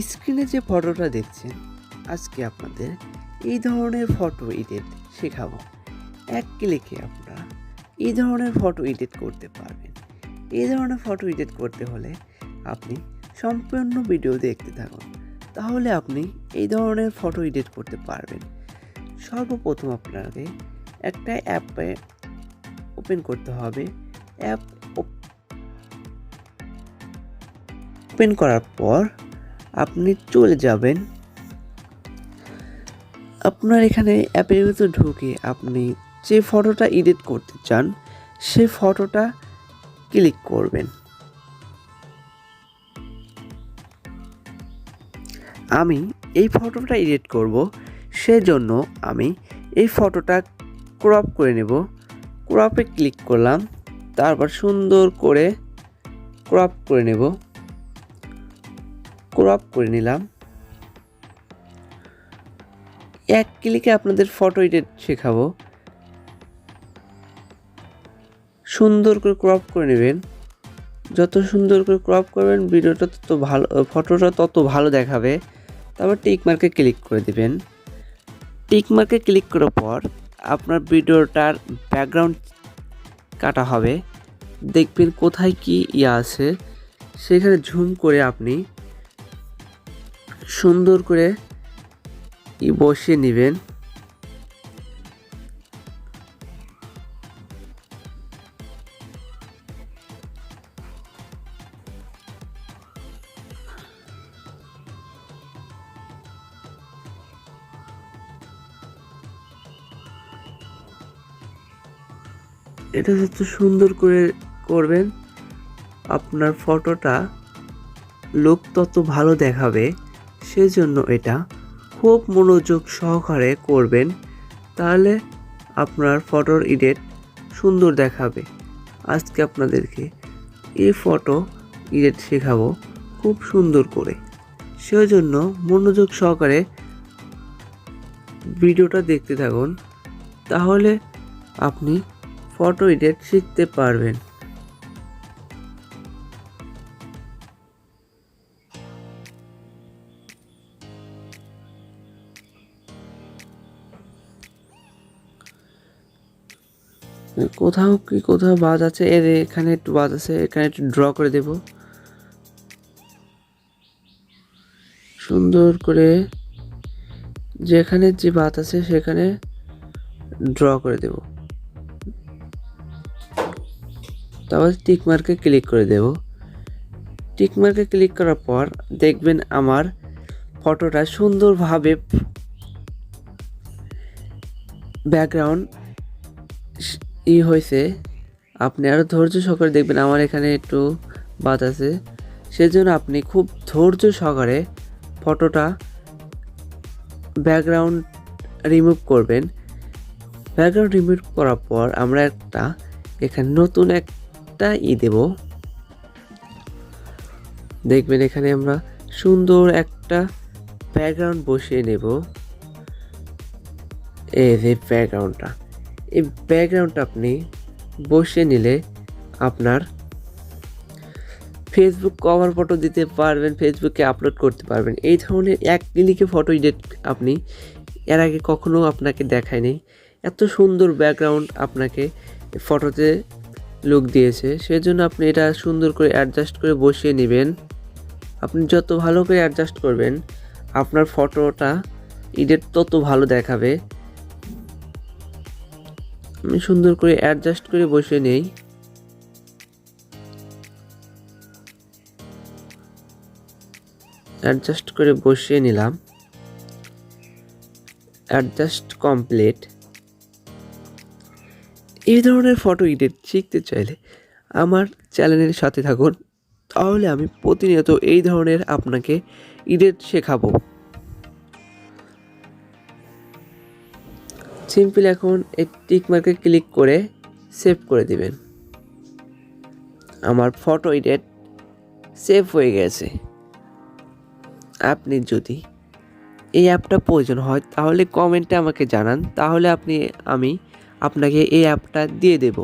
স্ক্রিনে যে ফটোটা দেখছেন, আজকে আপনাদের এই ধরনের ফটো এডিট শেখাবো। এক ক্লিকে আপনারা এই ধরনের ফটো এডিট করতে পারবেন। এই ধরনের ফটো এডিট করতে হলে আপনি সম্পূর্ণ ভিডিও দেখতে থাকুন, তাহলে আপনি এই ধরনের ফটো এডিট করতে পারবেন। সর্বপ্রথম আপনাকে একটা অ্যাপে ওপেন করতে হবে। অ্যাপ ওপেন করার পর আপনি চলে যাবেন আপনার এখানে অ্যাপের ভিতরে ঢুকে আপনি যে ফটোটা এডিট করতে চান সে ফটোটা ক্লিক করবেন। আমি এই ফটোটা এডিট করব, সেজন্য আমি এই ফটোটা ক্রপ করে নেব। ক্রপে ক্লিক করলাম, তারপর সুন্দর করে ক্রপ করে নেব। ক্রপ করে নিলাম। এক ক্লিকে আপনাদের ফটো এডিট শেখাবো। সুন্দর করে ক্রপ করে নেবেন। যত সুন্দর করে ক্রপ করবেন ভিডিওটা তত ভালো, ফটোটা তত ভালো দেখাবে। তারপর টিক মার্কে ক্লিক করে দিবেন। টিক মার্কে ক্লিক করার পর আপনার ভিডিওটার ব্যাকগ্রাউন্ড কাটা হবে। দেখবেন কোথায় কি আছে, সেখানে ঝুম করে আপনি সুন্দর করে বসিয়ে নেবেন। এটা যত সুন্দর করে করবেন আপনার ফটোটা লুক তত ভালো দেখাবে। সেজন্য এটা খুব মনোযোগ সহকারে করবেন, তাহলে আপনার ফটোর এডিট সুন্দর দেখাবে। আজকে আপনাদেরকে এই ফটো এডিট শেখাবো খুব সুন্দর করে। সেজন্য মনোযোগ সহকারে ভিডিওটা দেখতে থাকুন, তাহলে আপনি ফটো এডিট শিখতে পারবেন। কোথাও বাজ আছে, এখানে একটু বাজ আছে, এখানে একটু ড্র করে দেব। সুন্দর করে যেখানে যে বাদ আছে সেখানে ড্র করে দেব। তারপর টিক মার্কে ক্লিক করে দেব। টিক মার্কে ক্লিক করার পর দেখবেন আমার ফটোটা সুন্দরভাবে ব্যাকগ্রাউন্ড হয়েছে। আপনি আরও ধৈর্য সহকারে দেখবেন। আমার এখানে একটু বাদ আছে, সেজন্য আপনি খুব ধৈর্য সহকারে ফটোটা ব্যাকগ্রাউন্ড রিমুভ করবেন। ব্যাকগ্রাউন্ড রিমুভ করার পর আমরা এখানে নতুন একটা দেব। দেখবেন এখানে আমরা সুন্দর একটা ব্যাকগ্রাউন্ড বসিয়ে নেব। এই যে ব্যাকগ্রাউন্ডটা, এই ব্যাকগ্রাউন্ডটা আপনি বসিয়ে নিলে আপনার ফেসবুক কভার ফটো দিতে পারবেন, ফেসবুকে আপলোড করতে পারবেন। এই ধরনের এক ক্লিকে ফটো এডিট আপনি এর আগে কখনো আপনাকে দেখায়নি। এত সুন্দর ব্যাকগ্রাউন্ড আপনাকে ফটোতে লুক দিয়েছে, সেজন্য আপনি এটা সুন্দর করে অ্যাডজাস্ট করে বসিয়ে নেবেন। আপনি যত ভালো করে অ্যাডজাস্ট করবেন আপনার ফটোটা এডিট তত ভালো দেখাবে। আমি সুন্দর করে অ্যাডজাস্ট করে বসিয়ে নেই। অ্যাডজাস্ট করে বসিয়ে নিলাম। Adjust complete. এই ধরনের ফটো এডিট শিখতে চাইলে আমার চ্যানেলের সাথে থাকুন, তাহলে আমি প্রতিনিয়ত এই ধরনের আপনাকে এডিট শেখাবো। সিম্পল এখন এই টিক মার্কে ক্লিক করে সেভ করে দিবেন। আমার ফটো এডিট সেভ হয়ে গেছে। আপনি যদি এই অ্যাপটা প্রয়োজন হয় তাহলে কমেন্টে আমাকে জানান, তাহলে আমি আপনাকে এই অ্যাপটা দিয়ে দেব।